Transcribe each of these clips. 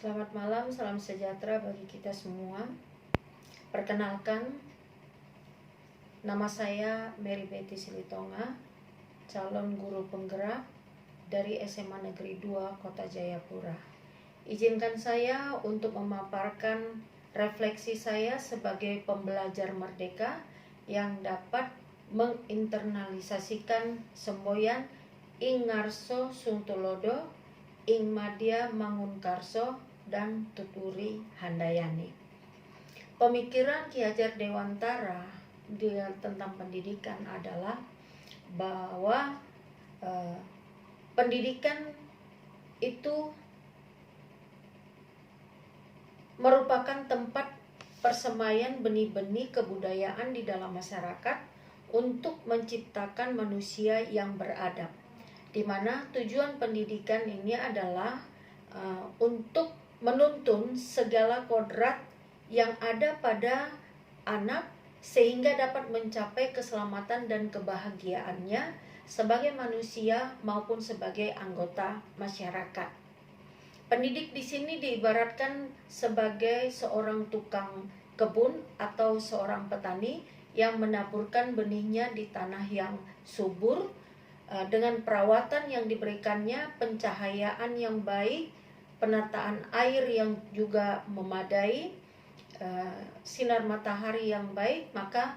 Selamat malam, salam sejahtera bagi kita semua. Perkenalkan, nama saya Mary Betty Silitonga, calon guru penggerak dari SMA Negeri 2 Kota Jayapura. Izinkan saya untuk memaparkan refleksi saya sebagai pembelajar merdeka yang dapat menginternalisasikan semboyan ing ngarso sungtulodo, ing madya mangunkarso, dan tuturi handayani. Pemikiran Ki Hajar Dewantara tentang pendidikan adalah bahwa pendidikan itu merupakan tempat persemaian benih-benih kebudayaan di dalam masyarakat untuk menciptakan manusia yang beradab, di mana tujuan pendidikan ini adalah untuk menuntun segala kodrat yang ada pada anak sehingga dapat mencapai keselamatan dan kebahagiaannya sebagai manusia maupun sebagai anggota masyarakat. Pendidik di sini diibaratkan sebagai seorang tukang kebun atau seorang petani yang menaburkan benihnya di tanah yang subur dengan perawatan yang diberikannya, pencahayaan yang baik, penataan air yang juga memadai, sinar matahari yang baik, maka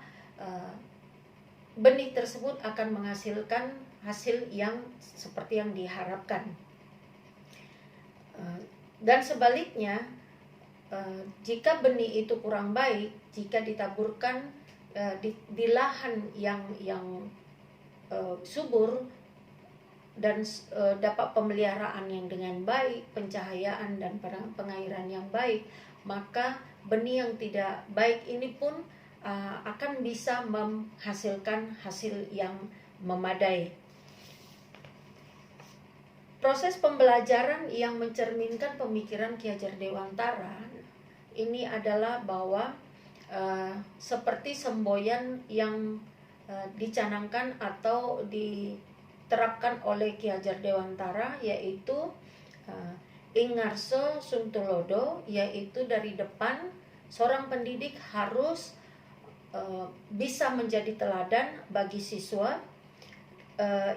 benih tersebut akan menghasilkan hasil yang seperti yang diharapkan. Dan sebaliknya, jika benih itu kurang baik, jika ditaburkan di lahan yang subur dan dapat pemeliharaan yang dengan baik, pencahayaan dan pengairan yang baik, maka benih yang tidak baik ini pun akan bisa menghasilkan hasil yang memadai. Proses pembelajaran yang mencerminkan pemikiran Ki Hajar Dewantara ini adalah bahwa seperti semboyan yang dicanangkan atau diterapkan oleh Ki Hajar Dewantara, yaitu ing ngarso sungtulodo, yaitu dari depan seorang pendidik harus bisa menjadi teladan bagi siswa.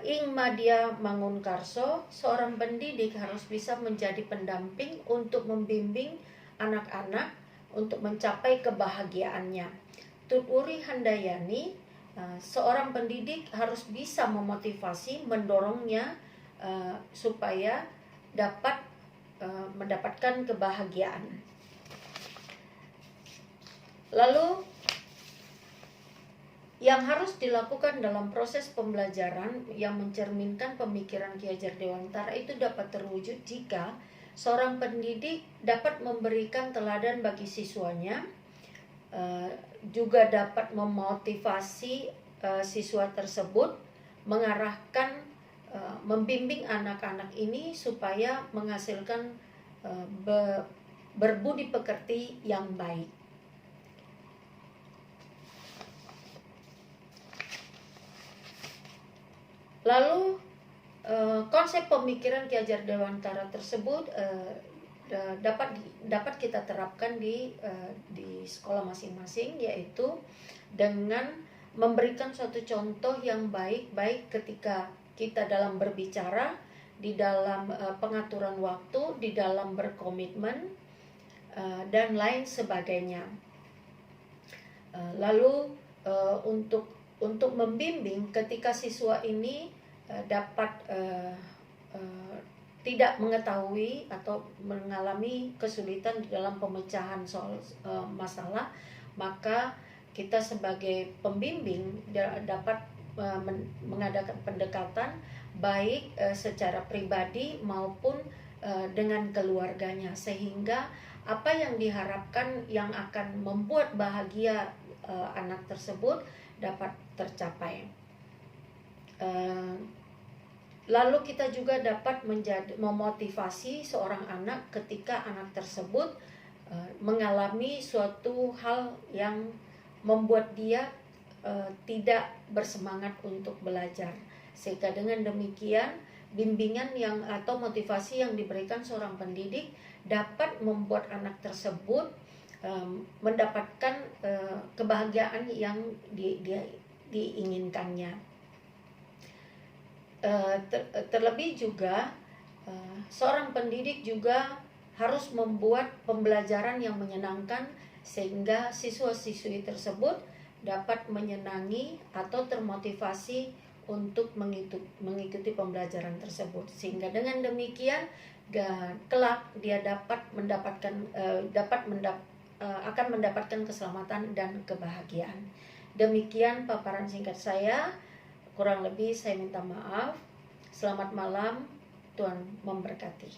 Ing madya mangunkarso, seorang pendidik harus bisa menjadi pendamping untuk membimbing anak-anak untuk mencapai kebahagiaannya. Tuturi handayani, seorang pendidik harus bisa memotivasi, mendorongnya supaya dapat mendapatkan kebahagiaan. Lalu yang harus dilakukan dalam proses pembelajaran yang mencerminkan pemikiran Ki Hajar Dewantara itu dapat terwujud jika seorang pendidik dapat memberikan teladan bagi siswanya, juga dapat memotivasi siswa tersebut, mengarahkan, membimbing anak-anak ini supaya menghasilkan berbudi pekerti yang baik. Lalu konsep pemikiran Ki Hajar Dewantara tersebut dapat kita terapkan di sekolah masing-masing, yaitu dengan memberikan suatu contoh yang baik ketika kita dalam berbicara, di dalam pengaturan waktu, di dalam berkomitmen, dan lain sebagainya. Lalu untuk membimbing ketika siswa ini dapat tidak mengetahui atau mengalami kesulitan di dalam pemecahan soal masalah, maka kita sebagai pembimbing dapat mengadakan pendekatan baik secara pribadi maupun dengan keluarganya, sehingga apa yang diharapkan yang akan membuat bahagia anak tersebut dapat tercapai. Lalu kita juga dapat memotivasi seorang anak ketika anak tersebut mengalami suatu hal yang membuat dia tidak bersemangat untuk belajar, sehingga dengan demikian bimbingan yang atau motivasi yang diberikan seorang pendidik dapat membuat anak tersebut mendapatkan kebahagiaan yang diinginkannya. Terlebih juga seorang pendidik juga harus membuat pembelajaran yang menyenangkan sehingga siswa-siswi tersebut dapat menyenangi atau termotivasi untuk mengikuti pembelajaran tersebut, sehingga dengan demikian kelak dia akan mendapatkan keselamatan dan kebahagiaan. Demikian paparan singkat saya. Kurang lebih saya minta maaf. Selamat malam, Tuhan memberkati.